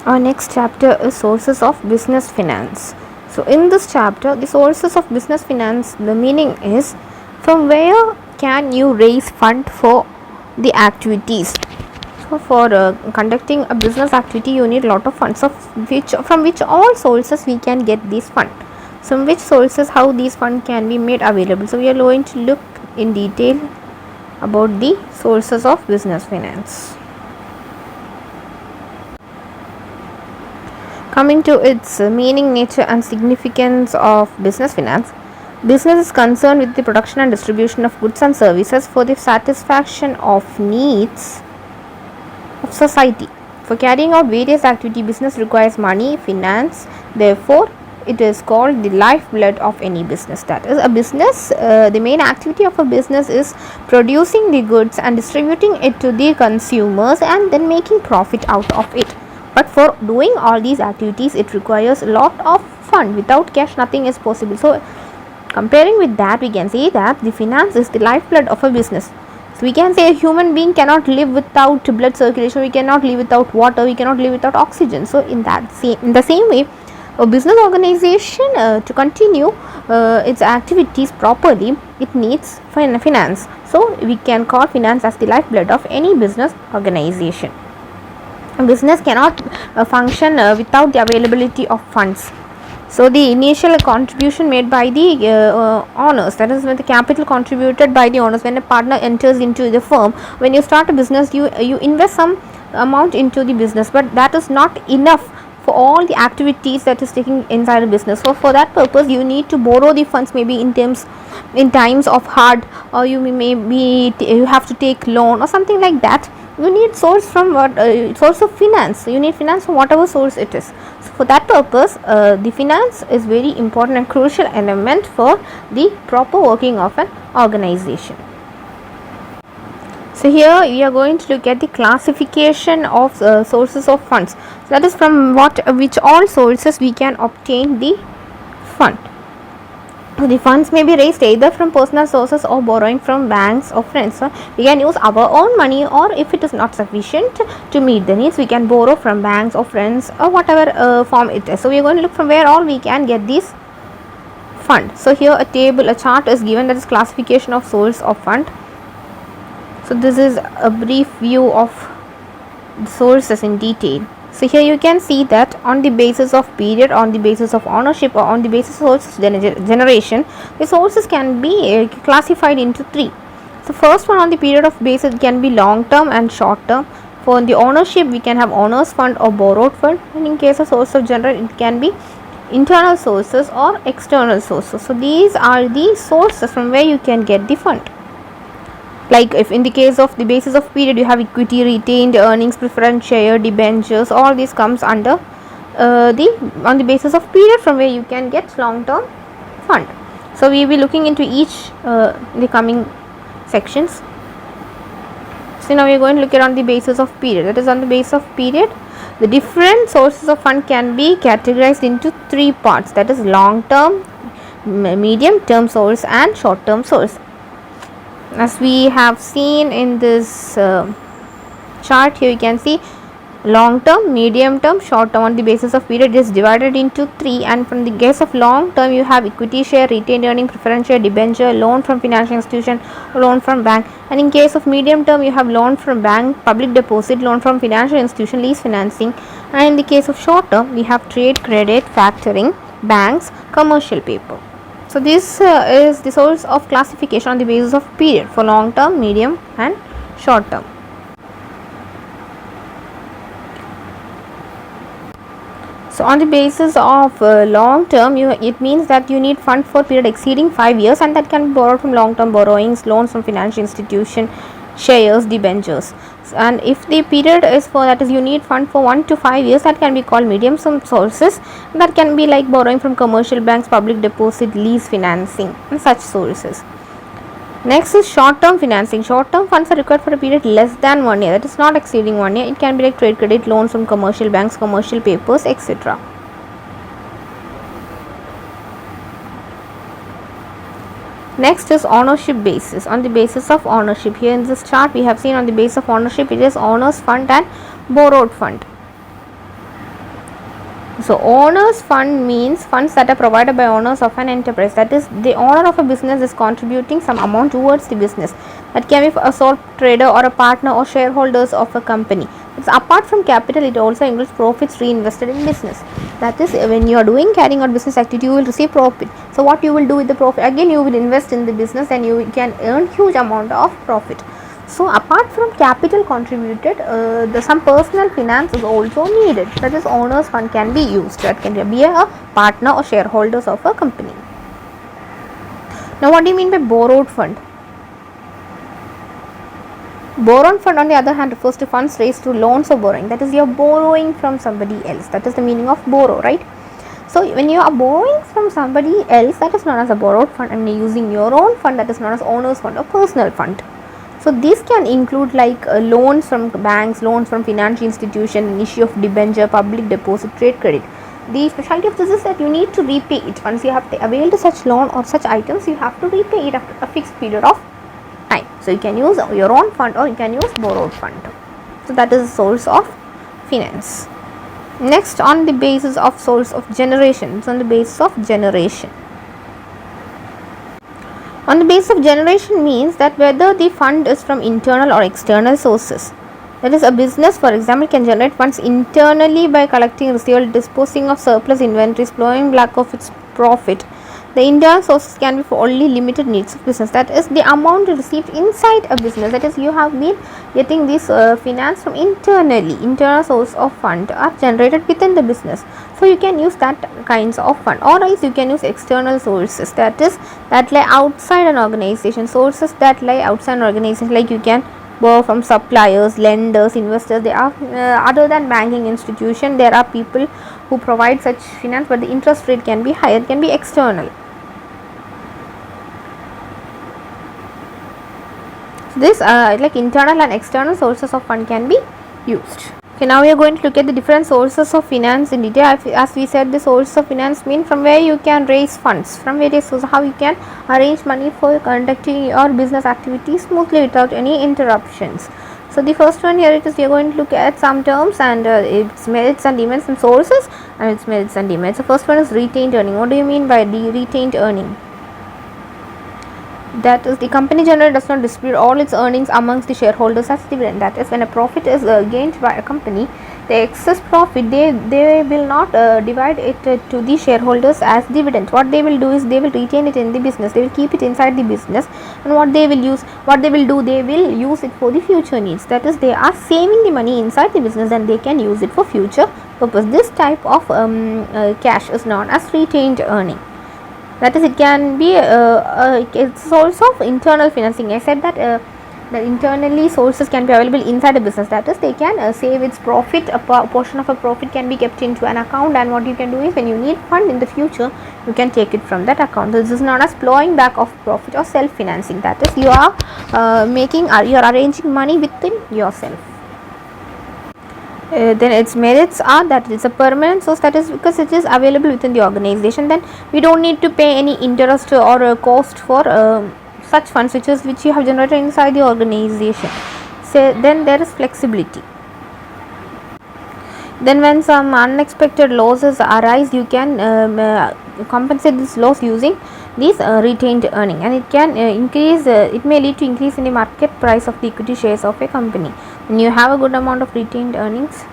Our next chapter is sources of business finance. So in this chapter, the sources of business finance, the meaning is from where can you raise fund for the activities. So for conducting a business activity, you need a lot of funds, from which all sources we can get these funds. So from which sources, how these funds can be made available. So we are going to look in detail about the sources of business finance. Coming to its meaning, nature and significance of business finance. Business is concerned with the production and distribution of goods and services for the satisfaction of needs of society. For carrying out various activities, business requires money, finance. Therefore, it is called the lifeblood of any business. That is, a business, the main activity of a business is producing the goods and distributing it to the consumers and then making profit out of it. But for doing all these activities, it requires a lot of fund. Without cash, nothing is possible. So comparing with that, we can say that the finance is the lifeblood of a business. So we can say a human being cannot live without blood circulation, we cannot live without water, we cannot live without oxygen. So in the same way, a business organization to continue its activities properly, it needs finance. So we can call finance as the lifeblood of any business organization. A business cannot function without the availability of funds. So the initial contribution made by the owners, that is when the capital contributed by the owners, when a partner enters into the firm, when you start a business, you invest some amount into the business, but that is not enough for all the activities that is taking inside a business. So for that purpose, you need to borrow the funds, maybe in times of hard, or you have to take loan or something like that. You need source from source of finance. You need finance from whatever source it is. So for that purpose, the finance is very important and crucial element for the proper working of an organization. So here we are going to look at the classification of sources of funds. So that is from which all sources we can obtain the fund. The funds may be raised either from personal sources or borrowing from banks or friends. So we can use our own money, or if it is not sufficient to meet the needs, we can borrow from banks or friends or whatever form it is. So we are going to look from where all we can get these fund. So here a chart is given, that is classification of source of fund. So this is a brief view of the sources in detail. So here you can see that on the basis of period, on the basis of ownership, or on the basis of source generation, the sources can be classified into three. So first one, on the period of basis, it can be long term and short term. For the ownership, we can have owners fund or borrowed fund, and in case of source of generation, it can be internal sources or external sources. So these are the sources from where you can get the fund. Like if in the case of the basis of period, you have equity, retained earnings, preference share, debentures, all this comes under on the basis of period from where you can get long term fund. So we will be looking into each in the coming sections. So now we are going to look at on the basis of period. That is, on the basis of period, the different sources of fund can be categorized into three parts, that is long term, medium term source and short term source. As we have seen in this chart here, you can see long term, medium term, short term. On the basis of period, it is divided into three, and from the case of long term, you have equity share, retained earning, preference share, debenture, loan from financial institution, loan from bank. And in case of medium term, you have loan from bank, public deposit, loan from financial institution, lease financing. And in the case of short term, we have trade credit, factoring, banks, commercial paper. So this is the source of classification on the basis of period for long term, medium and short term. So on the basis of long term, it means that you need fund for period exceeding 5 years, and that can be borrowed from long term borrowings, loans from financial institution, shares, debentures. And if the period is for, that is, you need fund for 1 to 5 years, that can be called medium term sources. That can be like borrowing from commercial banks, public deposit, lease financing, and such sources. Next is short term financing. Short term funds are required for a period less than 1 year, that is not exceeding 1 year. It can be like trade credit, loans from commercial banks, commercial papers, etc. Next is ownership basis. On the basis of ownership, here in this chart we have seen on the basis of ownership, it is owners fund and borrowed fund. So owners fund means funds that are provided by owners of an enterprise. That is, the owner of a business is contributing some amount towards the business. That can be a sole trader or a partner or shareholders of a company. It's apart from capital, it also includes profits reinvested in business. That is, when you are carrying out business activity, you will receive profit. So what you will do with the profit? Again, you will invest in the business and you can earn huge amount of profit. So apart from capital contributed, some personal finance is also needed. That is, owners fund can be used. That can be a partner or shareholders of a company. Now what do you mean by borrowed fund? Borrowed fund, on the other hand, refers to funds raised through loans or borrowing. That is, you are borrowing from somebody else. That is the meaning of borrow, right? So when you are borrowing from somebody else, that is known as a borrowed fund, and using your own fund, that is known as owner's fund or personal fund. So these can include like loans from banks, loans from financial institution, issue of debenture, public deposit, trade credit. The specialty of this is that you need to repay it. Once you have availed such loan or such items, you have to repay it after a fixed period of time. So you can use your own fund or you can use borrowed fund. So that is a source of finance. Next, on the basis of source of generation. It's on the basis of generation. On the basis of generation means that whether the fund is from internal or external sources. That is, a business, for example, can generate funds internally by collecting receivable, disposing of surplus inventories, plowing back of its profit. The internal sources can be for only limited needs of business. That is, the amount received inside a business. That is, you have been getting this finance from internally. Internal source of fund are generated within the business. So you can use that kinds of fund, or else you can use external sources. That is, that lie outside an organization. Sources that lie outside an organization, like you can borrow from suppliers, lenders, investors. They are other than banking institution. There are people who provide such finance, but the interest rate can be higher. Can be external. This like internal and external sources of fund can be used. Okay, now we are going to look at the different sources of finance in detail. As we said, the sources of finance mean from where you can raise funds, from various sources, how you can arrange money for conducting your business activities smoothly without any interruptions. So the first one here, it is, we are going to look at some terms and its merits and demerits, and sources and its merits and demerits. The first one is retained earning. What do you mean by the retained earning? That is, the company generally does not distribute all its earnings amongst the shareholders as dividend. That is, when a profit is gained by a company, the excess profit, they will not divide it to the shareholders as dividend. What they will do is they will retain it in the business. They will keep it inside the business, and what they will do, they will use it for the future needs. That is, they are saving the money inside the business and they can use it for future purpose. This type of cash is known as retained earning. That is, it can be it's also of internal financing. I said that the internally sources can be available inside a business. That is, they can save its profit. A portion of a profit can be kept into an account, and what you can do is, when you need fund in the future, you can take it from that account. This is known as plowing back of profit or self-financing. That is, you are you are arranging money within yourself. Then its merits are that it's a permanent source. That is, because it is available within the organization, then we don't need to pay any interest or cost for such funds which you have generated inside the organization. So then there is flexibility. Then when some unexpected losses arise, you can compensate this loss using this retained earning, and it can increase. It may lead to increase in the market price of the equity shares of a company. When you have a good amount of retained earnings.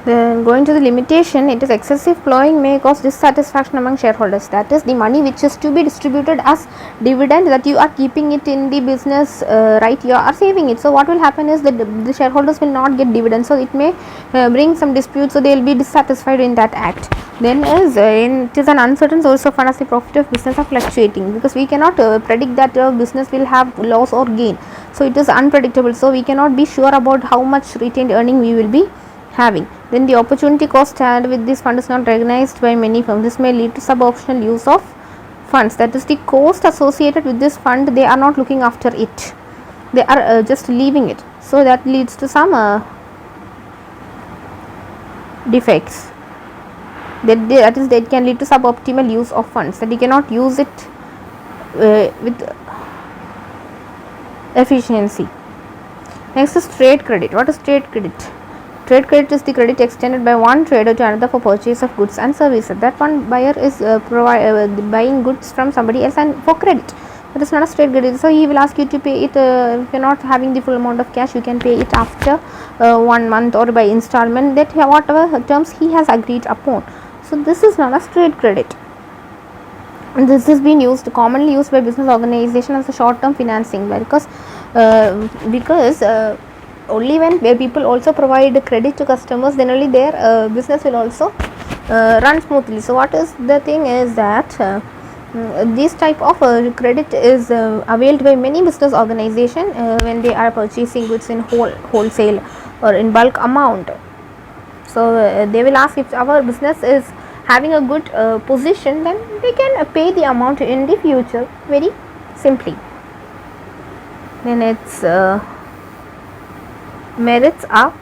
Then going to the limitation, it is excessive plowing may cause dissatisfaction among shareholders. That is, the money which is to be distributed as dividend, that you are keeping it in the business, right, you are saving it. So what will happen is that the shareholders will not get dividends, so it may bring some disputes, so they will be dissatisfied in that act. Then it is an uncertain source of fund, as the profit of business are fluctuating, because we cannot predict that business will have loss or gain. So it is unpredictable, so we cannot be sure about how much retained earning we will be having. Then the opportunity cost had with this fund is not recognized by many firms. This may lead to suboptimal use of funds. That is, the cost associated with this fund, they are not looking after it. They are just leaving it. So that leads to some defects. That is, that can lead to suboptimal use of funds. That you cannot use it with efficiency. Next is trade credit. What is trade credit? Trade credit is the credit extended by one trader to another for purchase of goods and services. That one buyer is buying goods from somebody else and for credit. That is not a straight credit. So he will ask you to pay it. If you're not having the full amount of cash, you can pay it after 1 month or by installment, that whatever terms he has agreed upon. So this is not a straight credit. And this has been commonly used by business organization as a short-term financing, because only when people also provide credit to customers, then only their business will also run smoothly. So what is the thing is that this type of credit is availed by many business organization when they are purchasing goods in wholesale or in bulk amount. So they will ask if our business is having a good position, then they can pay the amount in the future very simply. Then its merits are: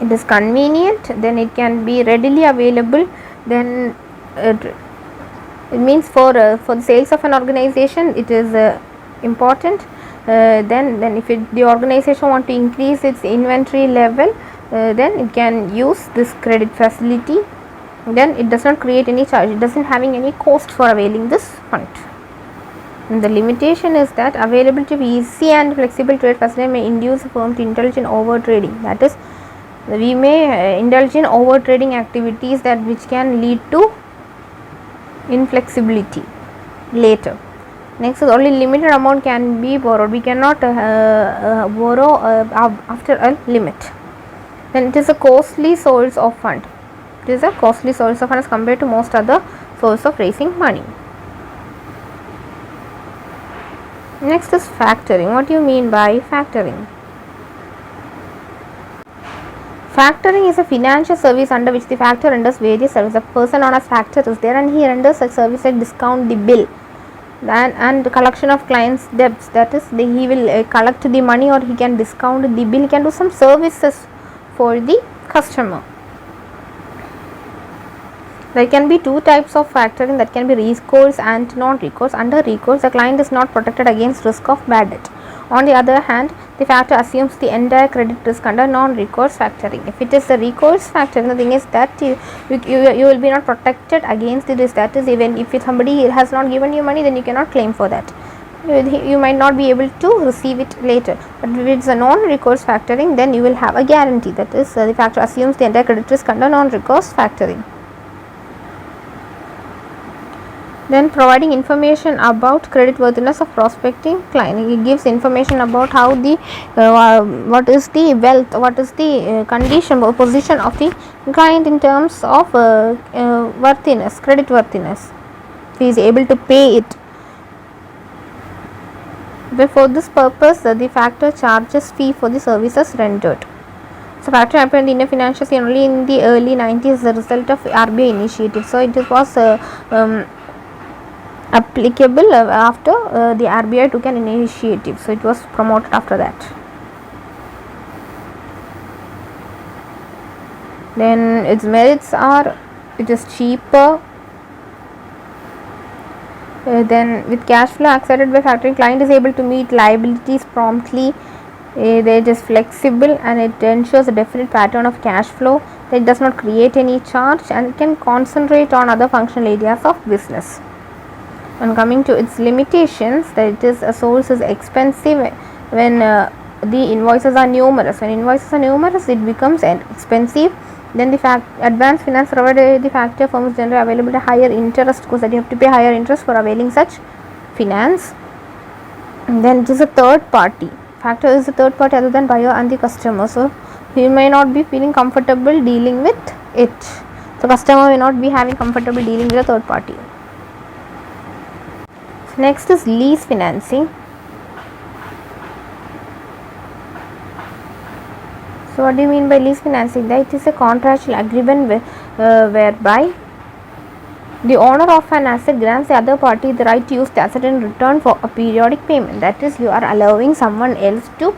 it is convenient, then it can be readily available, then it means for the sales of an organization it is important. Then if the organization want to increase its inventory level, then it can use this credit facility. Then it does not create any charge, it doesn't having any cost for availing this fund. And the limitation is that availability of easy and flexible trade facility may induce a firm to indulge in over trading. That is, we may indulge in over trading activities that which can lead to inflexibility later. Next is only limited amount can be borrowed. We cannot borrow after a limit. Then it is a costly source of fund. It is a costly source of fund as compared to most other source of raising money. Next is factoring. What do you mean by factoring? Factoring is a financial service under which the factor renders various services. A person known as factor is there, and he renders such service like discount the bill and the collection of clients' debts. That is, he will collect the money, or he can discount the bill. He can do some services for the customer. There can be two types of factoring, that can be recourse and non-recourse. Under recourse, the client is not protected against risk of bad debt. On the other hand, the factor assumes the entire credit risk under non-recourse factoring. If it is a recourse factoring, the thing is that you will be not protected against the risk. That is, even if somebody has not given you money, then you cannot claim for that. You might not be able to receive it later. But if it is a non-recourse factoring, then you will have a guarantee. That is, the factor assumes the entire credit risk under non-recourse factoring. Then providing information about creditworthiness of prospecting client. It gives information about how the what is the wealth, what is the condition or position of the client in terms of worthiness, credit worthiness. If he is able to pay it. For this purpose, the factor charges fee for the services rendered. So factor happened in Indian financial scene only in the early 90s as a result of RBI initiative. So it was applicable after the RBI took an initiative. So it was promoted after that. Then its merits are: it is cheaper. Then with cash flow accepted by factoring, client is able to meet liabilities promptly. It is flexible, and it ensures a definite pattern of cash flow. It does not create any charge, and it can concentrate on other functional areas of business. And coming to its limitations, that it is a source is expensive when the invoices are numerous. When invoices are numerous, it becomes expensive. Then the advanced finance provided the factor firms generally available at higher interest, because that you have to pay higher interest for availing such finance. And then it is a third party. Factor is a third party other than buyer and the customer. So you may not be feeling comfortable dealing with it. So customer may not be having comfortable dealing with a third party. Next is lease financing. So what do you mean by lease financing? That it is a contractual agreement whereby The owner of an asset grants the other party the right to use the asset in return for a periodic payment. That is, you are allowing someone else to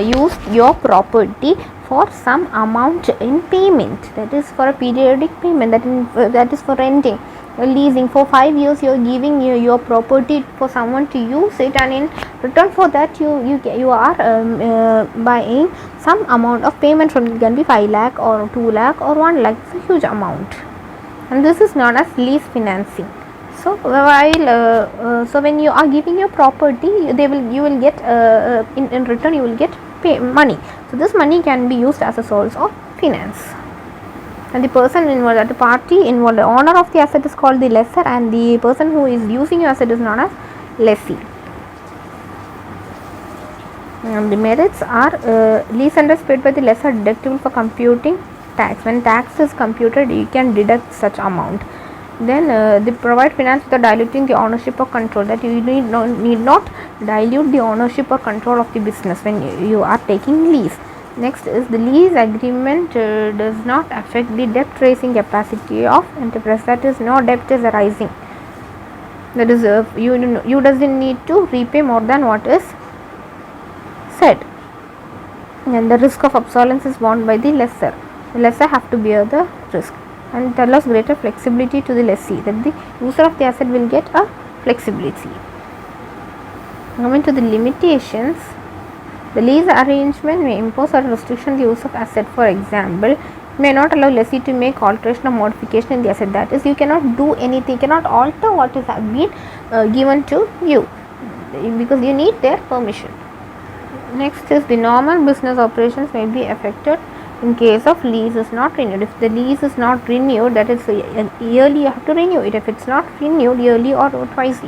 use your property for some amount in payment. That is for a periodic payment. That is for renting. Leasing for 5 years, you are giving your property for someone to use it, and in return for that you are buying some amount of payment from it. Can be 5 lakh or 2 lakh or 1 lakh. It's a huge amount, and this is known as lease financing. So so when you are giving your property, you will get in return you will get money. So this money can be used as a source of finance. And the person involved, the party involved, the owner of the asset is called the lessor, and the person who is using your asset is known as lessee. And the merits are lease interest paid by the lessor deductible for computing tax. When tax is computed, you can deduct such amount. Then they provide finance without diluting the ownership or control. That you need not dilute the ownership or control of the business when you are taking lease. Next is the lease agreement does not affect the debt raising capacity of enterprise. That is, no debt is arising. That is, you doesn't need to repay more than what is said. And the risk of obsolescence is borne by the lessor. The lessor have to bear the risk, and it allows greater flexibility to the lessee. That the user of the asset will get a flexibility. Coming to the limitations. The lease arrangement may impose or restriction the use of asset. For example, may not allow lessee to make alteration or modification in the asset. That is, you cannot do anything, you cannot alter what is been given to you, because you need their permission. Next is the normal business operations may be affected in case of lease is not renewed. If the lease is not renewed, that is yearly you have to renew it. If it's not renewed yearly or twice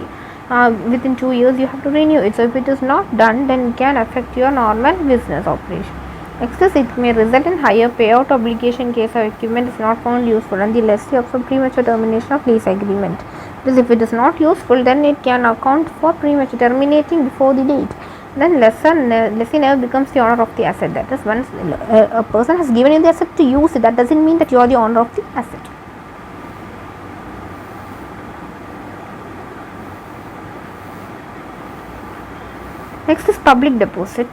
within 2 years you have to renew it. So if it is not done, then it can affect your normal business operation. Next is, it may result in higher payout obligation in case of equipment is not found useful, and the lessee of some premature termination of lease agreement. Because if it is not useful, then it can account for premature terminating before the date. Then lessee never becomes the owner of the asset. That is, once a person has given you the asset to use it, that doesn't mean that you are the owner of the asset. Next is public deposit.